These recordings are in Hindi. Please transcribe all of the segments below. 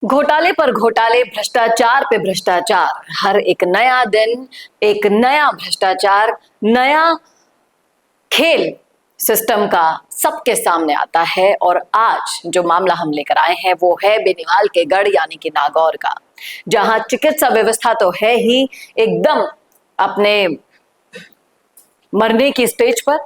घोटाले पर घोटाले, भ्रष्टाचार पे भ्रष्टाचार, हर एक नया दिन एक नया भ्रष्टाचार, नया खेल सिस्टम का सबके सामने आता है। और आज जो मामला हम लेकर आए हैं वो है बेनीवाल के गढ़ यानी कि नागौर का, जहां चिकित्सा व्यवस्था तो है ही एकदम अपने मरने की स्टेज पर,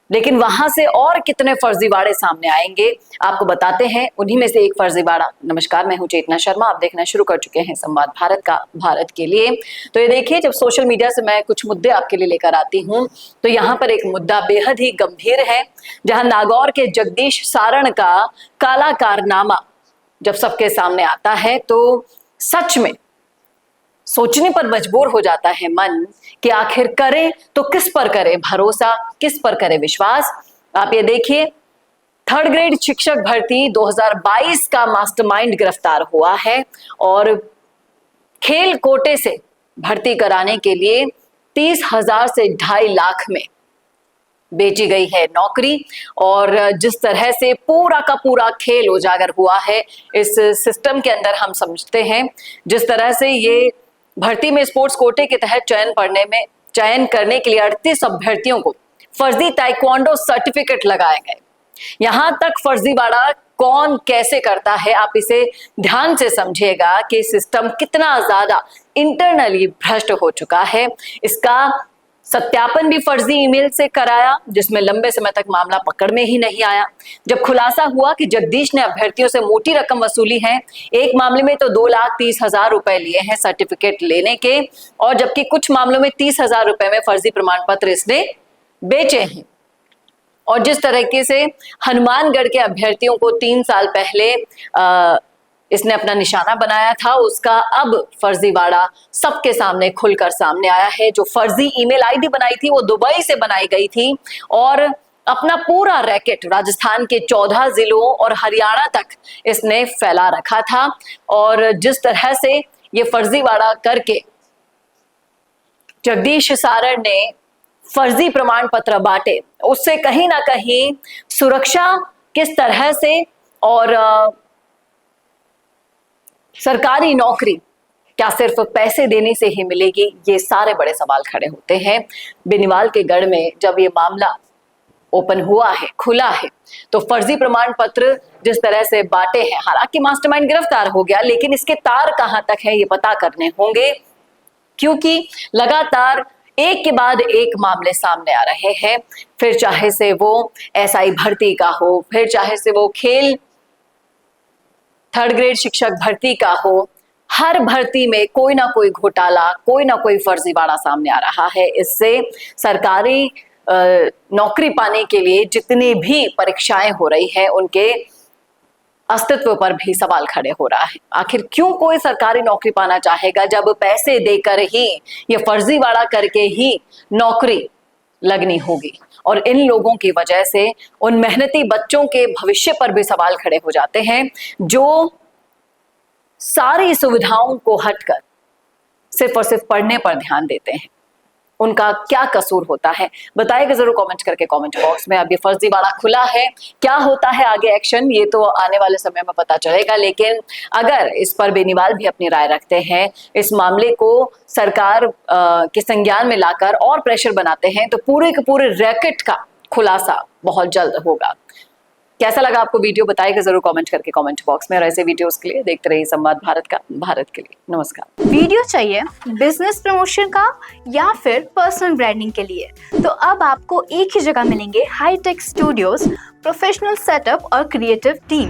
लेकिन वहां से और कितने फर्जीवाड़े सामने आएंगे आपको बताते हैं। उन्हीं में से एक फर्जीवाड़ा। नमस्कार, मैं हूं चेतना शर्मा, आप देखना शुरू कर चुके हैं संवाद भारत का, भारत के लिए। तो ये देखिए, जब सोशल मीडिया से मैं कुछ मुद्दे आपके लिए लेकर आती हूं तो यहाँ पर एक मुद्दा बेहद ही गंभीर है, जहां नागौर के जगदीश सारण का काला कारनामा जब सबके सामने आता है तो सच में सोचने पर मजबूर हो जाता है मन कि आखिर करें तो किस पर करें भरोसा, किस पर करें विश्वास। आप ये देखिए, 3rd ग्रेड शिक्षक भर्ती 2022 का मास्टरमाइंड गिरफ्तार हुआ है और खेल कोटे से भर्ती कराने के लिए 30,000 से 2.5 लाख में बेची गई है नौकरी। और जिस तरह से पूरा का पूरा खेल उजागर हुआ है इस सिस्टम के अंदर, हम समझते हैं जिस तरह से ये भर्ती में स्पोर्ट्स कोटे के तहत चयन करने के लिए 38 अभ्यर्थियों को फर्जी ताइक्वांडो सर्टिफिकेट लगाए गए। यहां तक फर्जीवाड़ा कौन कैसे करता है, आप इसे ध्यान से समझिएगा कि सिस्टम कितना ज्यादा इंटरनली भ्रष्ट हो चुका है। इसका सत्यापन भी फर्जी ईमेल से कराया, जिसमें लंबे समय तक मामला पकड़ में ही नहीं आया। जब खुलासा हुआ कि जगदीश ने अभ्यर्थियों से मोटी रकम वसूली है, एक मामले में तो 2,30,000 रुपए लिए हैं सर्टिफिकेट लेने के, और जबकि कुछ मामलों में 30,000 रुपए में फर्जी प्रमाण पत्र इसने बेचे हैं। और जिस तरीके से हनुमानगढ़ के अभ्यर्थियों को 3 साल पहले इसने अपना निशाना बनाया था, उसका अब फर्जीवाड़ा सबके सामने खुलकर सामने आया है। जो फर्जी ईमेल आईडी बनाई थी वो दुबई से बनाई गई थी और अपना पूरा रैकेट राजस्थान के 14 जिलों और हरियाणा तक इसने फैला रखा था। और जिस तरह से ये फर्जीवाड़ा करके जगदीश सारण ने फर्जी प्रमाण पत्र बांटे, उससे कहीं ना कहीं सुरक्षा किस तरह से और सरकारी नौकरी क्या सिर्फ पैसे देने से ही मिलेगी, ये सारे बड़े सवाल खड़े होते हैं। बेनीवाल के गढ़ में जब ये मामला ओपन हुआ है, खुला है, तो फर्जी प्रमाण पत्र जिस तरह से बांटे हैं, हालांकि मास्टरमाइंड गिरफ्तार हो गया, लेकिन इसके तार कहां तक है ये पता करने होंगे, क्योंकि लगातार एक के बाद एक मामले सामने आ रहे हैं। फिर चाहे से वो एसआई भर्ती का हो, फिर चाहे से वो खेल 3rd ग्रेड शिक्षक भर्ती का हो, हर भर्ती में कोई ना कोई घोटाला, कोई ना कोई फर्जीवाड़ा सामने आ रहा है। इससे सरकारी नौकरी पाने के लिए जितनी भी परीक्षाएं हो रही है उनके अस्तित्व पर भी सवाल खड़े हो रहा है। आखिर क्यों कोई सरकारी नौकरी पाना चाहेगा जब पैसे देकर ही, ये फर्जीवाड़ा करके ही नौकरी लगनी होगी। और इन लोगों की वजह से उन मेहनती बच्चों के भविष्य पर भी सवाल खड़े हो जाते हैं, जो सारी सुविधाओं को हटकर सिर्फ और सिर्फ पढ़ने पर ध्यान देते हैं। उनका क्या कसूर होता है, बताइएगा जरूर कमेंट करके कमेंट बॉक्स में। अब ये फर्जीवाड़ा खुला है, क्या होता है आगे एक्शन, ये तो आने वाले समय में पता चलेगा। लेकिन अगर इस पर बेनीवाल भी अपनी राय रखते हैं, इस मामले को सरकार के संज्ञान में लाकर और प्रेशर बनाते हैं, तो पूरे के पूरे रैकेट का खुलासा बहुत जल्द होगा। कैसा लगा आपको वीडियो, बताइएगा जरूर कमेंट करके कमेंट बॉक्स में। और ऐसे वीडियोस के लिए देखते रहिए संवाद भारत का, भारत के लिए। नमस्कार। वीडियो चाहिए बिजनेस प्रमोशन का या फिर पर्सनल ब्रांडिंग के लिए, तो अब आपको एक ही जगह मिलेंगे हाईटेक स्टूडियोज, प्रोफेशनल सेटअप और creative team,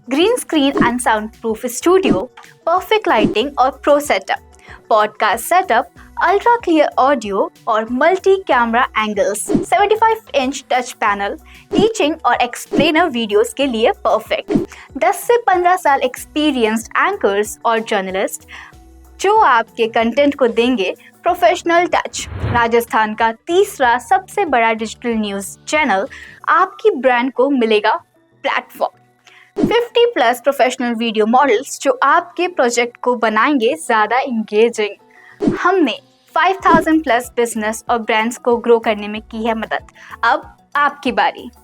green screen and soundproof studio, perfect lighting और pro setup, podcast setup, ultra clear audio और multi camera angles, 75 inch touch panel, teaching और एक्सप्लेनर वीडियोस के लिए परफेक्ट, 10 से 15 साल एक्सपीरियंस्ड एंकर्स और जर्नलिस्ट जो आपके कंटेंट को देंगे प्रोफेशनल टच। राजस्थान का तीसरा सबसे बड़ा डिजिटल न्यूज़ चैनल आपकी ब्रांड को मिलेगा प्लेटफॉर्म। 50+ प्रोफेशनल वीडियो मॉडल्स जो आपके प्रोजेक्ट को बनाएंगे ज़्यादा इंगेजिंग। हमने 5,000+ बिजनेस और ब्रांड्स को ग्रो करने में की है मदद। अब आपकी बारी।